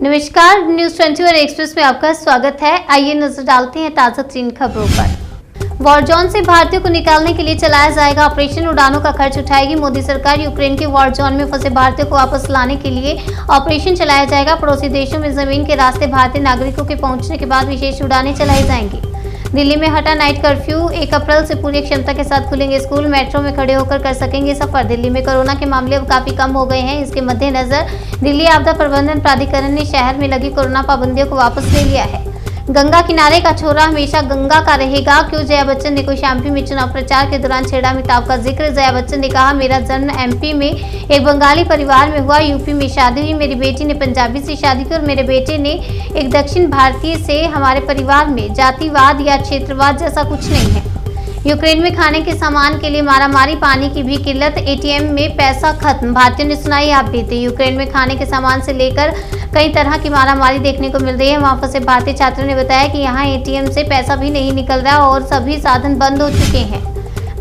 नमस्कार, news 21 express में आपका स्वागत है। आइए नजर डालते हैं ताजा 3 खबरों पर। वॉर जोन से भारतीयों को निकालने के लिए चलाया जाएगा ऑपरेशन। उड़ानों का खर्च उठाएगी मोदी सरकार। यूक्रेन के वॉर जोन में फंसे भारतीयों को वापस लाने के लिए ऑपरेशन चलाया जाएगा। पड़ोसी देशों में जमीन के रास्ते भारतीय नागरिकों के पहुंचने के बाद विशेष उड़ानें चलाई जाएंगी। दिल्ली में हटा नाइट कर्फ्यू। 1 अप्रैल से पूरी क्षमता के साथ खुलेंगे स्कूल। मेट्रो में खड़े होकर कर सकेंगे सफर। दिल्ली में कोरोना के मामले अब काफी कम हो गए हैं। इसके मद्देनजर दिल्ली आपदा प्रबंधन प्राधिकरण ने शहर में लगी कोरोना पाबंदियों को वापस ले लिया है। गंगा किनारे का छोरा हमेशा गंगा का रहेगा। क्यों जया बच्चन ने कौशाम्बी में चुनाव प्रचार के दौरान छेड़ा अमिताभ का जिक्र। जया बच्चन ने कहा, मेरा जन्म एमपी में एक बंगाली परिवार में हुआ। यूपी में शादी हुई। मेरी बेटी ने पंजाबी से शादी की और मेरे बेटे ने एक दक्षिण भारतीय से। हमारे परिवार में जातिवाद या क्षेत्रवाद जैसा कुछ नहीं है। यूक्रेन में खाने के सामान के लिए मारामारी। पानी की भी किल्लत। एटीएम में पैसा खत्म। भारतीयों ने सुनाई आप बीते। यूक्रेन में खाने के सामान से लेकर कई तरह की मारामारी देखने को मिल रही है। वहां फंसे भारतीय छात्रों ने बताया कि यहां एटीएम से पैसा भी नहीं निकल रहा और सभी साधन बंद हो चुके हैं।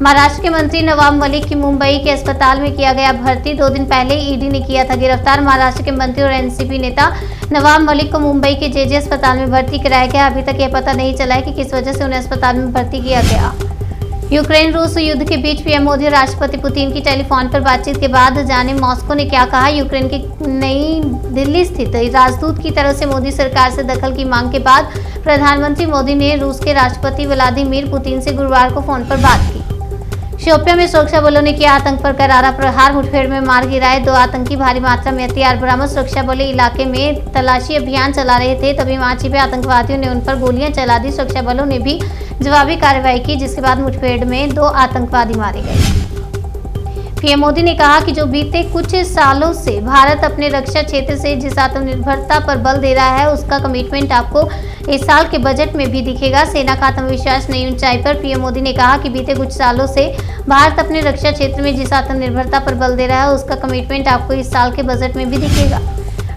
महाराष्ट्र के मंत्री नवाब मलिक की मुंबई के अस्पताल में किया गया भर्ती। 2 दिन पहले ईडी ने किया था गिरफ्तार। महाराष्ट्र के मंत्री और एनसीपी नेता नवाब मलिक को मुंबई के जेजे अस्पताल में भर्ती कराया गया। अभी तक यह पता नहीं चला है कि किस वजह से उन्हें अस्पताल में भर्ती किया गया। यूक्रेन रूस युद्ध के बीच पीएम मोदी और राष्ट्रपति पुतिन की टेलीफोन पर बातचीत के बाद जाने मॉस्को ने क्या कहा। यूक्रेन की नई दिल्ली स्थित राजदूत की तरफ से मोदी सरकार से दखल की मांग के बाद प्रधानमंत्री मोदी ने रूस के राष्ट्रपति व्लादिमीर पुतिन से गुरुवार को फोन पर बात की। शोपियां में सुरक्षा बलों ने किया आतंक पर करारा प्रहार। मुठभेड़ में मार गिराए 2 आतंकी। भारी मात्रा में हथियार बरामद। सुरक्षा बल इलाके में तलाशी अभियान चला रहे थे, तभी वहां छिपे आतंकवादियों ने उन पर गोलियां चला दी। सुरक्षा बलों ने भी जवाबी कार्रवाई की, जिसके बाद मुठभेड़ में 2 आतंकवादी मारे गए। पीएम मोदी ने कहा कि जो बीते कुछ सालों से भारत अपने रक्षा क्षेत्र से जिस आत्मनिर्भरता पर बल दे रहा है, उसका कमिटमेंट आपको इस साल के बजट में भी दिखेगा। सेना का आत्मविश्वास नई ऊंचाई पर। पीएम मोदी ने कहा कि बीते कुछ सालों से भारत अपने रक्षा क्षेत्र में जिस आत्मनिर्भरता पर बल दे रहा है, उसका कमिटमेंट आपको इस साल के बजट में भी दिखेगा।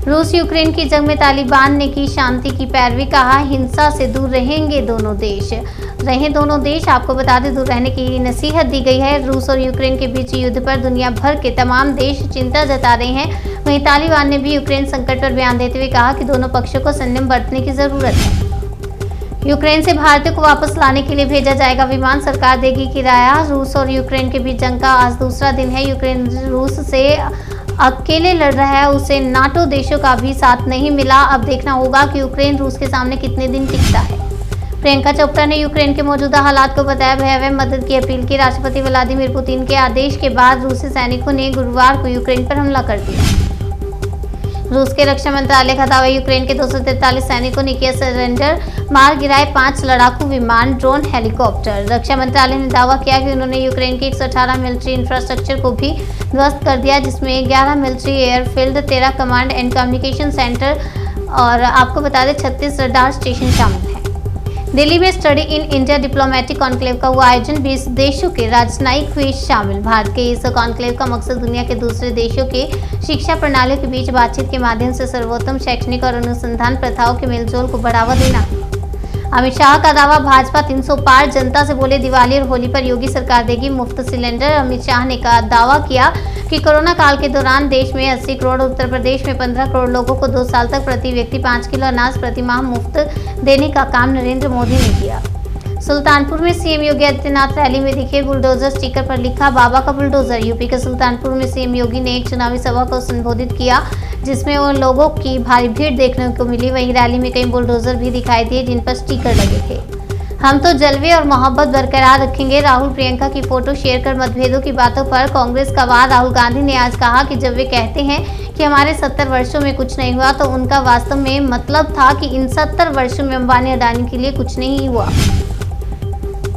रूस यूक्रेन की जंग में तालिबान ने की शांति की पैरवी। कहा, हिंसा से दूर रहेंगे दोनों देश। आपको बता दें, दूर रहने की नसीहत दी गई है। रूस और यूक्रेन के बीच युद्ध पर दुनिया भर के तमाम देश चिंता जता रहे हैं। वहीं तालिबान ने भी यूक्रेन संकट पर बयान देते हुए कहा कि दोनों पक्षों को संयम बरतने की जरूरत है। यूक्रेन से भारतीयों को वापस लाने के लिए भेजा जाएगा विमान। सरकार देगी किराया। रूस और यूक्रेन के बीच जंग का आज दूसरा दिन है। यूक्रेन रूस से अकेले लड़ रहा है, उसे नाटो देशों का भी साथ नहीं मिला। अब देखना होगा कि यूक्रेन रूस के सामने कितने दिन टिकता है। प्रियंका चोपड़ा ने यूक्रेन के मौजूदा हालात को बताया भयावह। मदद की अपील की। राष्ट्रपति व्लादिमीर पुतिन के आदेश के बाद रूसी सैनिकों ने गुरुवार को यूक्रेन पर हमला कर दिया। रूस के रक्षा मंत्रालय का दावा, यूक्रेन के 243 सैनिकों ने किया सरेंडर। मार गिराए 5 लड़ाकू विमान, ड्रोन, हेलीकॉप्टर। रक्षा मंत्रालय ने दावा किया कि उन्होंने यूक्रेन के 118 मिलिट्री इंफ्रास्ट्रक्चर को भी ध्वस्त कर दिया, जिसमें 11 military airfield, 13 command and communication centre और आपको बता दें 36 रडार स्टेशन शामिल है। दिल्ली में study in India diplomatic conclave का हुआ आयोजन। 20 देशों के राजनयिक हुए शामिल। भारत के इस कॉन्क्लेव का मकसद दुनिया के दूसरे देशों के शिक्षा प्रणालियों के बीच बातचीत के माध्यम से सर्वोत्तम शैक्षणिक और अनुसंधान प्रथाओं के मेलजोल को बढ़ावा देना है। अमित शाह का दावा, भाजपा 300 पार। जनता से बोले दिवाली और होली पर योगी सरकार देगी मुफ्त सिलेंडर। अमित शाह ने दावा किया कि कोरोना काल के दौरान देश में 80 करोड़, उत्तर प्रदेश में 15 करोड़ लोगों को 2 साल तक प्रति व्यक्ति 5 किलो अनाज प्रति माह मुफ्त देने का काम नरेंद्र मोदी ने किया। सुल्तानपुर में सीएम योगी आदित्यनाथ रैली में दिखे। बुलडोजर स्टिकर पर लिखा, बाबा का बुलडोजर। यूपी के सुल्तानपुर में सीएम योगी ने एक चुनावी सभा को संबोधित किया, जिसमें उन लोगों की भारी भीड़ देखने को मिली। वहीं रैली में कई बुलडोजर भी दिखाई दिए, जिन पर स्टिकर लगे थे। हम तो जलवे और मोहब्बत बरकरार रखेंगे। राहुल प्रियंका की फोटो शेयर कर मतभेदों की बातों पर कांग्रेस का वार। राहुल गांधी ने आज कहा कि जब वे कहते हैं कि हमारे 70 वर्षों में कुछ नहीं हुआ, तो उनका वास्तव में मतलब था कि इन 70 वर्षों में अंबानी अडानी के लिए कुछ नहीं हुआ।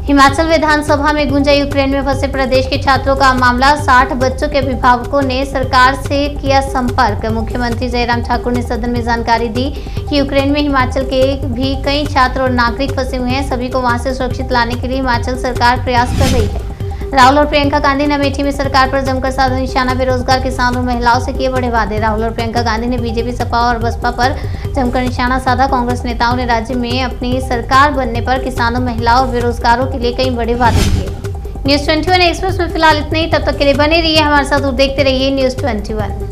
हिमाचल विधानसभा में गूंजा यूक्रेन में फंसे प्रदेश के छात्रों का मामला। 60 बच्चों के अभिभावकों ने सरकार से किया संपर्क। मुख्यमंत्री जयराम ठाकुर ने सदन में जानकारी दी कि यूक्रेन में हिमाचल के भी कई छात्र और नागरिक फंसे हुए हैं। सभी को वहां से सुरक्षित लाने के लिए हिमाचल सरकार प्रयास कर रही है। राहुल और प्रियंका गांधी ने अमेठी में सरकार पर जमकर साधा निशाना। बेरोजगार किसानों और महिलाओं से किए बड़े वादे। राहुल और प्रियंका गांधी ने बीजेपी, सपा और बसपा पर जमकर निशाना साधा। कांग्रेस नेताओं ने राज्य में अपनी सरकार बनने पर किसानों, महिलाओं और बेरोजगारों के लिए कई बड़े वादे किए। न्यूज 21 एक्सप्रेस में फिलहाल इतना ही। तब तक के लिए बने रहिए हमारे साथ और देखते रहिए न्यूज 21।